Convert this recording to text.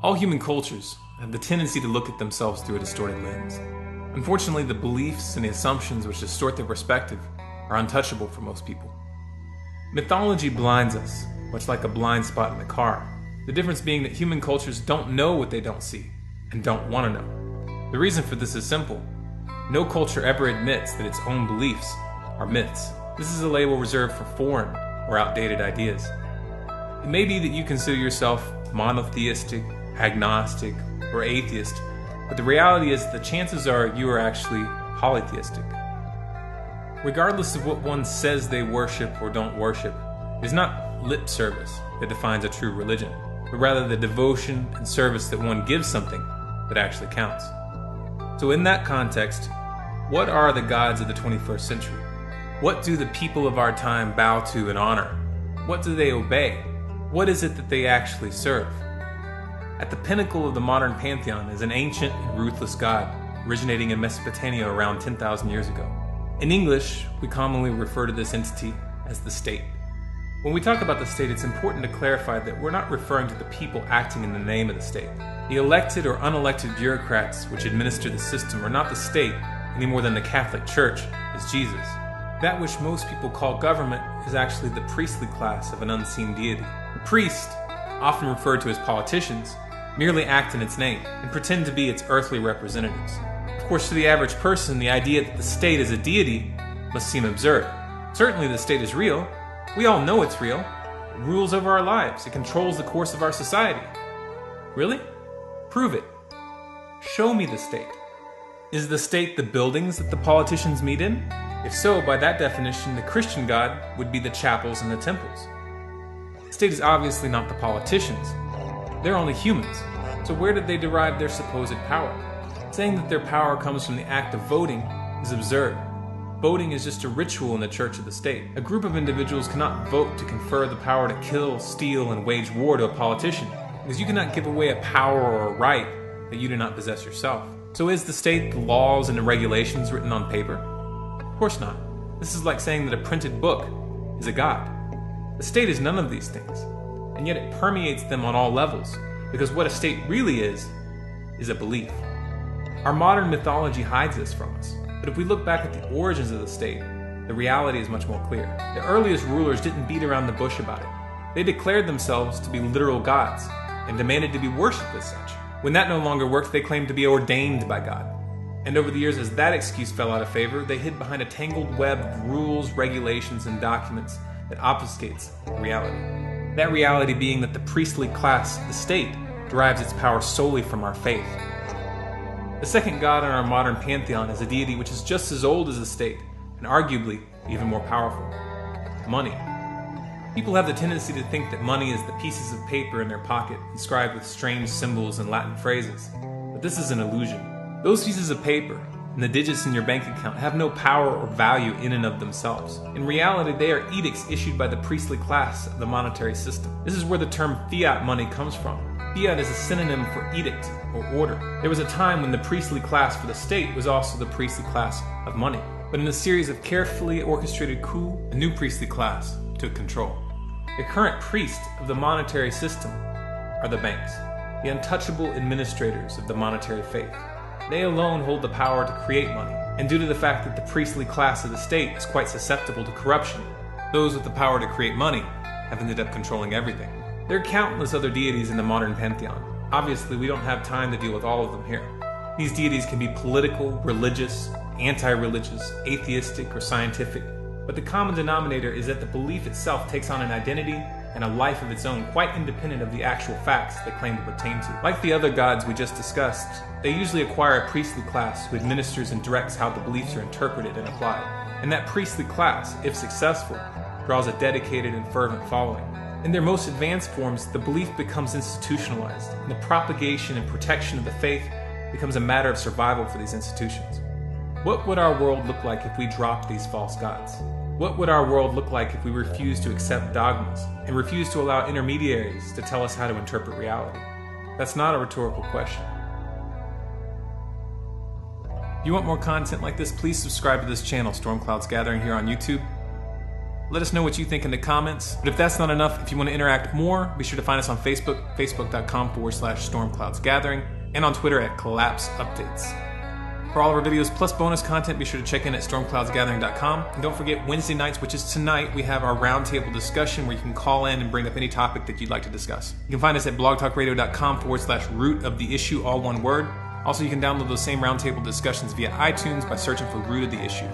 All human cultures have the tendency to look at themselves through a distorted lens. Unfortunately, the beliefs and the assumptions which distort their perspective are untouchable for most people. Mythology blinds us, much like a blind spot in the car. The difference being that human cultures don't know what they don't see, and don't want to know. The reason for this is simple. No culture ever admits that its own beliefs are myths. This is a label reserved for foreign or outdated ideas. It may be that you consider yourself monotheistic, agnostic, or atheist, but the reality is that the chances are you are actually polytheistic. Regardless of what one says they worship or don't worship, it is not lip service that defines a true religion, but rather the devotion and service that one gives something that actually counts. So in that context, what are the gods of the 21st century? What do the people of our time bow to and honor? What do they obey? What is it that they actually serve? At the pinnacle of the modern pantheon is an ancient and ruthless god originating in Mesopotamia around 10,000 years ago. In English, we commonly refer to this entity as the state. When we talk about the state, it's important to clarify that we're not referring to the people acting in the name of the state. The elected or unelected bureaucrats which administer the system are not the state any more than the Catholic Church is Jesus. That which most people call government is actually the priestly class of an unseen deity. The priest, often referred to as politicians, merely act in its name and pretend to be its earthly representatives. Of course, to the average person, the idea that the state is a deity must seem absurd. Certainly the state is real. We all know it's real. It rules over our lives. It controls the course of our society. Really? Prove it. Show me the state. Is the state the buildings that the politicians meet in? If so, by that definition, the Christian God would be the chapels and the temples. The state is obviously not the politicians. They're only humans. So where did they derive their supposed power? Saying that their power comes from the act of voting is absurd. Voting is just a ritual in the church of the state. A group of individuals cannot vote to confer the power to kill, steal, and wage war to a politician, because you cannot give away a power or a right that you do not possess yourself. So is the state the laws and the regulations written on paper? Of course not. This is like saying that a printed book is a god. The state is none of these things, and yet it permeates them on all levels, because what a state really is a belief. Our modern mythology hides this from us, but if we look back at the origins of the state, the reality is much more clear. The earliest rulers didn't beat around the bush about it. They declared themselves to be literal gods, and demanded to be worshipped as such. When that no longer worked, they claimed to be ordained by God. And over the years, as that excuse fell out of favor, they hid behind a tangled web of rules, regulations, and documents that obfuscates reality. That reality being that the priestly class, the state, derives its power solely from our faith. The second god in our modern pantheon is a deity which is just as old as the state, and arguably even more powerful: money. People have the tendency to think that money is the pieces of paper in their pocket, inscribed with strange symbols and Latin phrases. But this is an illusion. Those pieces of paper and the digits in your bank account have no power or value in and of themselves. In reality, they are edicts issued by the priestly class of the monetary system. This is where the term fiat money comes from. Fiat is a synonym for edict or order. There was a time when the priestly class for the state was also the priestly class of money. But in a series of carefully orchestrated coups, a new priestly class took control. The current priest of the monetary system are the banks, the untouchable administrators of the monetary faith. They alone hold the power to create money, and due to the fact that the priestly class of the state is quite susceptible to corruption, those with the power to create money have ended up controlling everything. There are countless other deities in the modern pantheon. Obviously, we don't have time to deal with all of them here. These deities can be political, religious, anti-religious, atheistic, or scientific, but the common denominator is that the belief itself takes on an identity and a life of its own, quite independent of the actual facts they claim to pertain to. Like the other gods we just discussed, they usually acquire a priestly class who administers and directs how the beliefs are interpreted and applied. And that priestly class, if successful, draws a dedicated and fervent following. In their most advanced forms, the belief becomes institutionalized, and the propagation and protection of the faith becomes a matter of survival for these institutions. What would our world look like if we dropped these false gods? What would our world look like if we refused to accept dogmas and refused to allow intermediaries to tell us how to interpret reality? That's not a rhetorical question. If you want more content like this, please subscribe to this channel, Storm Clouds Gathering, here on YouTube. Let us know what you think in the comments. But if that's not enough, if you want to interact more, be sure to find us on Facebook, facebook.com/stormcloudsgathering, and on Twitter at Collapse Updates. For all of our videos plus bonus content, be sure to check in at stormcloudsgathering.com. And don't forget Wednesday nights, which is tonight, we have our roundtable discussion where you can call in and bring up any topic that you'd like to discuss. You can find us at blogtalkradio.com/root of the issue, all one word. Also, you can download those same roundtable discussions via iTunes by searching for Root of the Issue.